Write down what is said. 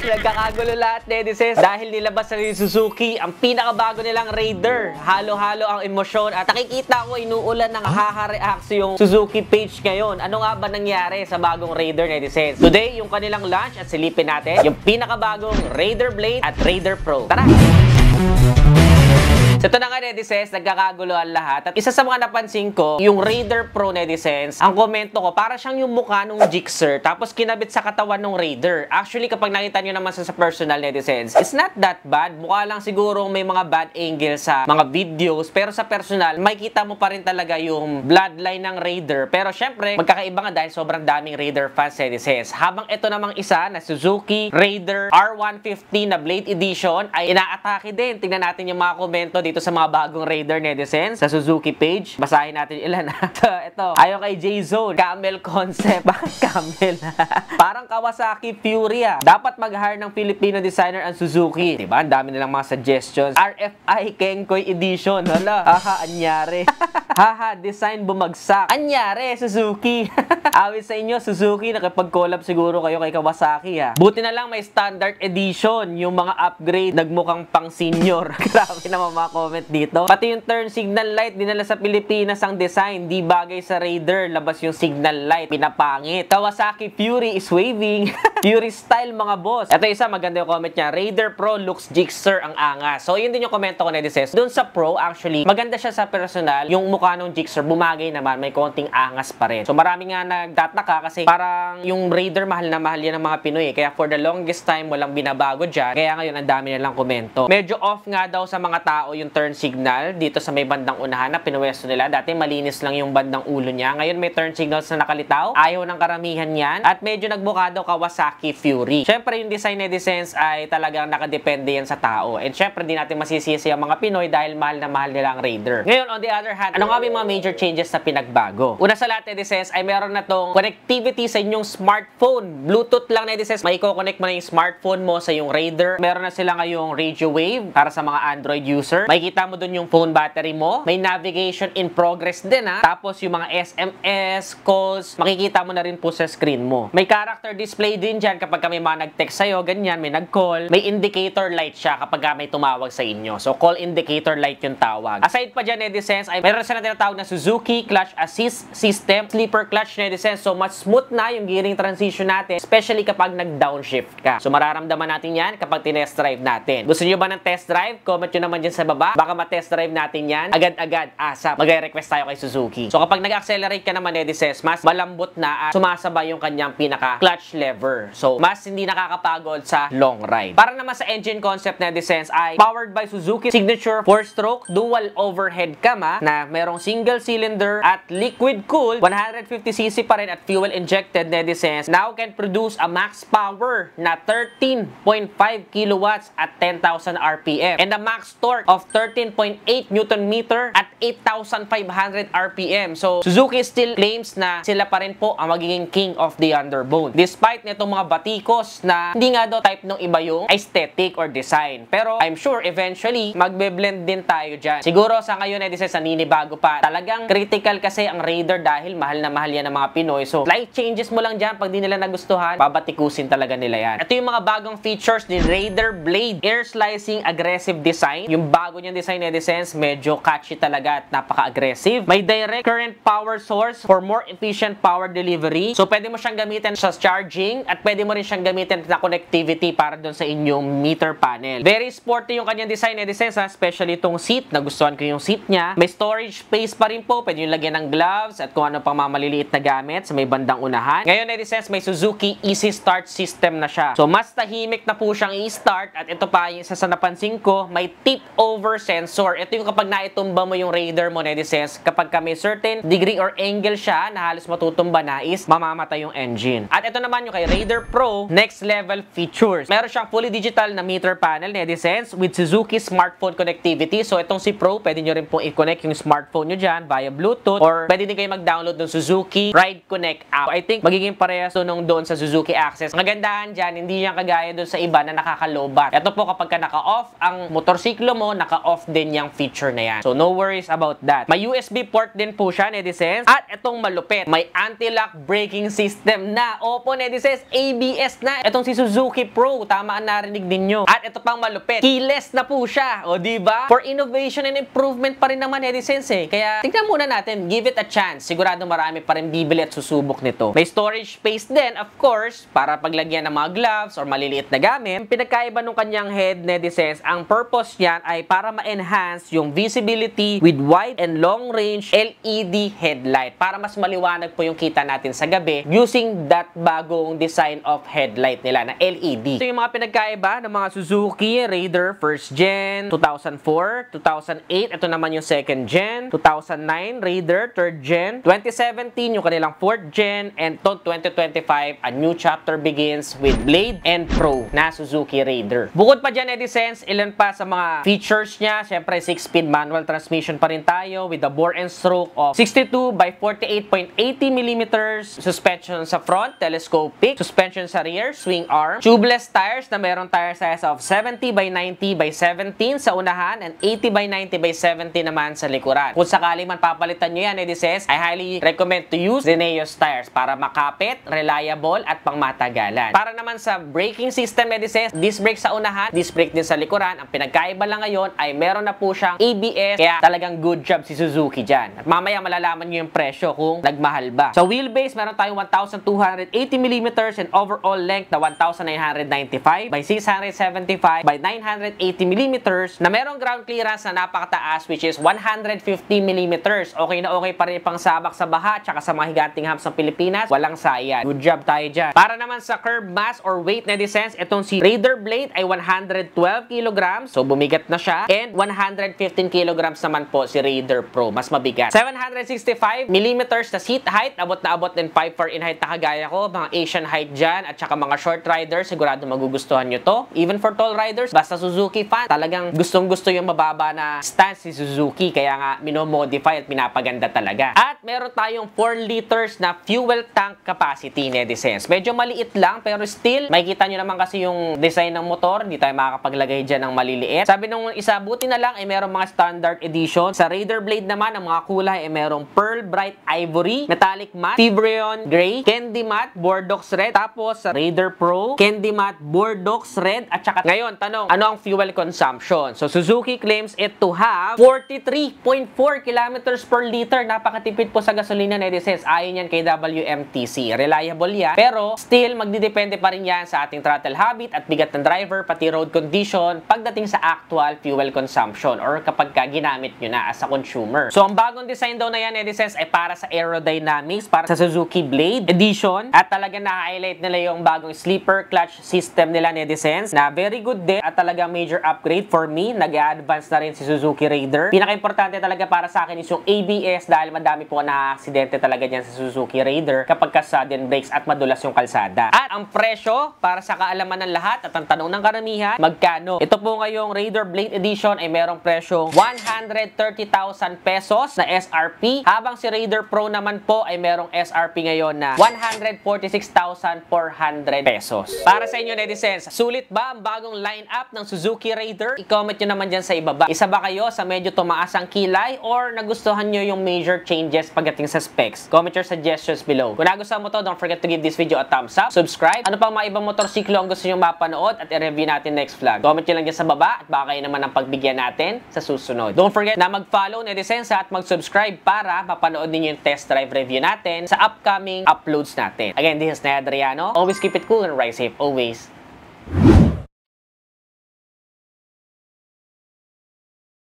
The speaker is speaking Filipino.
Nagkakagulo lahat, netizens, dahil nilabas na ni Suzuki ang pinakabago nilang Raider. Halo-halo ang emosyon at nakikita ko inuulan ng haha-reacts yung Suzuki page ngayon. Ano nga ba nangyari sa bagong Raider, netizens? Today, yung kanilang launch at silipin natin yung pinakabagong Raider Blade at Raider Pro. Tara! So ito na nga, netizens, nagkakaguluhan lahat. At isa sa mga napansin ko, yung Raider Pro, netizens, ang komento ko, para siyang yung mukha nung Gixxer, tapos kinabit sa katawan ng Raider. Actually, kapag nakita nyo naman sa personal, netizens, it's not that bad. Mukha lang siguro may mga bad angles sa mga videos, pero sa personal, makikita mo pa rin talaga yung bloodline ng Raider. Pero syempre, magkakaiba nga dahil sobrang daming Raider fans, netizens. Habang ito namang isa na Suzuki Raider R150 na Blade Edition ay inaatake din. Tingnan natin yung mga komento dito sa mga bagong Raider, netizens, sa Suzuki page. Basahin natin ilan. Ito, ayon kay J-Zone, Camel Concept. Bakit Camel? Parang Kawasaki Fury. Dapat mag-hire ng Filipino designer ang Suzuki. Diba? Ang dami nilang mga suggestions. RFI Kenkoy Edition. Hala, haha, anyari. Haha, design bumagsak. Anyari, Suzuki. Awit sa inyo, Suzuki, nakipag-collab siguro kayo kay Kawasaki. Buti na lang may standard edition. Yung mga upgrade, nagmukhang pang senior. Grabe naman mga comment dito. Pati yung turn signal light, dinala sa Pilipinas ang design. Di bagay sa Raider. Labas yung signal light. Pinapangit. Kawasaki Fury is waving. Fury style, mga boss. Ito isa, maganda yung comment niya. Raider Pro looks Gixxer ang angas. So, yun din yung komento ko, netizens. Doon sa Pro, actually, maganda siya sa personal. Yung mukha ng Gixxer, bumagay naman. May konting angas pa rin. So, marami nga nagtataka kasi parang yung Raider, mahal na mahal yan ng mga Pinoy. Kaya for the longest time, walang binabago dyan. Kaya ngayon, ang dami nilang komento. Medyo off nga daw sa mga tao yung turn signal dito sa may bandang unahan na pinuwesto nila. Dati malinis lang yung bandang ulo niya. Ngayon may turn signals na nakalitaw. Ayaw ng karamihan yan. At medyo nagbuka daw Kawasaki Fury. Syempre yung design, netizens, ay talagang nakadepende yan sa tao. And syempre di natin masisisi ang mga Pinoy dahil mahal na mahal nila ang Raider. Ngayon, on the other hand, ano nga may mga major changes na pinagbago? Una sa lahat, netizens, ay meron na tong connectivity sa inyong smartphone. Bluetooth lang, netizens. May i-connect mo na yung smartphone mo sa yung Raider. Meron na sila ngayong radio wave para sa mga Android user. Makikita mo dun yung phone battery mo. May navigation in progress din, Tapos yung mga SMS, calls, makikita mo na rin po sa screen mo. May character display din dyan kapag may mga nag-text sa'yo, ganyan, may nag-call. May indicator light siya kapag may tumawag sa inyo. So, call indicator light yung tawag. Aside pa dyan, netizens, ay meron sila tinatawag na Suzuki Clutch Assist System. Sleeper clutch, netizens. So, mas smooth na yung gearing transition natin, especially kapag nag-downshift ka. So, mararamdaman natin yan kapag tinest drive natin. Gusto nyo ba ng test drive? Comment nyo naman dyan sa baba. Baka ma-test drive natin yan. Agad-agad, ASAP. Mag-request tayo kay Suzuki. So, kapag nag-accelerate ka naman, netizens, mas malambot na at sumasabay yung kanyang pinaka-clutch lever. So, mas hindi nakakapagod sa long ride. Para naman sa engine concept, netizens, ay powered by Suzuki Signature 4-stroke dual overhead cam, na merong single cylinder at liquid cooled 150cc pa rin at fuel injected, netizens. Now can produce a max power na 13.5 kilowatts at 10,000 RPM and a max torque of 13.8 Newton meter at 8,500 RPM. So, Suzuki still claims na sila pa rin po ang magiging king of the underbone. Despite nitong mga batikos na hindi nga daw type ng iba yung aesthetic or design. Pero, I'm sure eventually, magbe-blend din tayo dyan. Siguro sa ngayon, netizens, naninibago pa. Talagang critical kasi ang Raider dahil mahal na mahal yan ng mga Pinoy. So, slight changes mo lang dyan pag di nila nagustuhan, babatikusin talaga nila yan. Ito yung mga bagong features ni Raider Blade. Air slicing aggressive design. Yung bago niyang design, netizens, medyo catchy talaga at napaka-aggressive. May direct current power source for more efficient power delivery. So, pwede mo siyang gamitin sa charging at pwede mo rin siyang gamitin na connectivity para doon sa inyong meter panel. Very sporty yung kanyang design, netizens, especially itong seat. Nagustuhan ko yung seat niya. May storage space pa rin po. Pwede yung lagyan ng gloves at kung ano pang mga maliliit na gamit sa may bandang unahan. Ngayon, netizens, may Suzuki Easy Start system na siya. So, mas tahimik na po siyang i-start at ito pa yung isa sa napansin ko, may tip over sensor. Ito yung kapag naitumba mo yung Raider mo, netizens, kapag may certain degree or angle siya na halos matutumba na is mamamatay yung engine. At ito naman yung kay Raider Pro, next level features. Meron siyang fully digital na meter panel, netizens, with Suzuki smartphone connectivity. So, itong si Pro, pwede nyo rin pong i-connect yung smartphone nyo dyan via Bluetooth or pwede din kayo mag-download ng Suzuki Ride Connect app. So, I think magiging parehas doon sa Suzuki Access. Ang kagandahan dyan, hindi yan kagaya doon sa iba na nakakalobat. Ito po kapag ka naka-off ang motorsiklo mo, naka off din yung feature na yan. So, no worries about that. May USB port din po siya, netizens. At itong malupit, may anti-lock braking system na. Opo, netizens, ABS na. Itong si Suzuki Pro, tama ang narinig din nyo. At ito pang malupit, keyless na po siya. O, diba? For innovation and improvement pa rin naman, netizens eh. Kaya, tignan muna natin, give it a chance. Sigurado marami pa rin bibili at susubok nito. May storage space din, of course, para paglagyan ng mga gloves or maliliit na gamit. Pinagkaiba nung kanyang head, netizens, ang purpose niyan ay para ma-enhance yung visibility with wide and long range LED headlight para mas maliwanag po yung kita natin sa gabi using that bagong design of headlight nila na LED. Ito yung mga pinagkaiba ng mga Suzuki Raider 1st Gen, 2004, 2008, ito naman yung 2nd Gen, 2009 Raider 3rd Gen, 2017 yung kanilang 4th Gen, and 2025 a new chapter begins with Blade and Pro na Suzuki Raider. Bukod pa dyan, netizens, ilan pa sa mga features niya. Siyempre, 6-speed manual transmission pa rin tayo with a bore and stroke of 62 by 48.80 mm, suspension sa front, telescopic, suspension sa rear, swing arm, tubeless tires na meron tire size of 70 by 90 by 17 sa unahan and 80 by 90 by 70 naman sa likuran. Kung sakali man papalitan nyo yan, netizens, I highly recommend to use Zeneos tires para makapit, reliable at pangmatagalan. Para naman sa braking system, netizens, disc brake sa unahan, disc brake din sa likuran. Ang pinagkaiba lang ngayon ay meron na po siyang ABS, kaya talagang good job si Suzuki dyan. At mamaya malalaman nyo yung presyo kung nagmahal ba. Sa wheelbase, meron tayong 1,280 mm and overall length na 1,995 by 675 by 980 mm na merong ground clearance na napakataas which is 150 mm. Okay na okay pa rin pang sabak sa baha tsaka sa mga higanting hams ng Pilipinas. Walang sayad. Good job tayo dyan. Para naman sa curb mass or weight, netizens, itong si Raider Blade ay 112 kg. So, bumigat na siya. And 115 kg naman po si Raider Pro. Mas mabigat. 765 mm na seat height. Abot na abot din 5'4" in height na kagaya ko. Mga Asian height dyan. At saka mga short riders. Sigurado magugustuhan nyo to. Even for tall riders, basta Suzuki fan, talagang gustong-gusto yung mababa na stance si Suzuki. Kaya nga, minomodify at pinapaganda talaga. At meron tayong 4 liters na fuel tank capacity, netizens. Medyo maliit lang, pero still, makikita nyo naman kasi yung design ng motor. Hindi tayo makakapaglagay dyan ng maliliit. Sabi nung isa, buti na lang ay merong mga standard edition. Sa Raider Blade naman, ang mga kulay ay merong Pearl Bright Ivory, Metallic Matte, Fibreon Gray, Candy Matte, Bordeaux Red. Tapos sa Raider Pro, Candy Matte, Bordeaux Red. At saka ngayon, tanong, ano ang fuel consumption? So Suzuki claims it to have 43.4 kilometers per liter. Napakatipid po sa gasolina, netizens. Ayon yan kay WMTC. Reliable yan. Pero still, magdidepende pa rin yan sa ating throttle habit at bigat ng driver, pati road condition pagdating sa actual fuel consumption or kapag ginamit nyo na as a consumer. So, ang bagong design daw na yan, netizens, ay para sa aerodynamics, para sa Suzuki Blade Edition. At talaga na-highlight nila yung bagong sleeper clutch system nila, netizens, na very good din at talaga major upgrade for me. Nag-advance na rin si Suzuki Raider. Pinaka-importante talaga para sa akin is yung ABS dahil madami po na-aksidente talaga dyan sa Suzuki Raider kapag ka-sudden brakes at madulas yung kalsada. At ang presyo, para sa kaalaman ng lahat at ang tanong ng karamihan, magkano? Ito po ngayong Raider Blade Edition ay merong presyong 130,000 pesos na SRP, habang si Raider Pro naman po ay merong SRP ngayon na 146,400 pesos. Para sa inyo, netizens, sulit ba ang bagong lineup ng Suzuki Raider? I-comment nyo naman dyan sa ibaba. Isa ba kayo sa medyo tumaas ang kilay or nagustuhan nyo yung major changes pagdating sa specs? Comment your suggestions below. Kung nagustuhan mo to, don't forget to give this video a thumbs up, subscribe. Ano pang mga ibang motorsiklo ang gusto nyo mapanood at i-review natin next vlog? Comment nyo lang dyan sa baba at baka kayo naman ang pagbigyan natin sa susunod. Don't forget na mag-follow, netizens, at mag-subscribe para mapanood ninyo yung test drive review natin sa upcoming uploads natin. Again, this is Ned Adriano. Always keep it cool and ride safe always.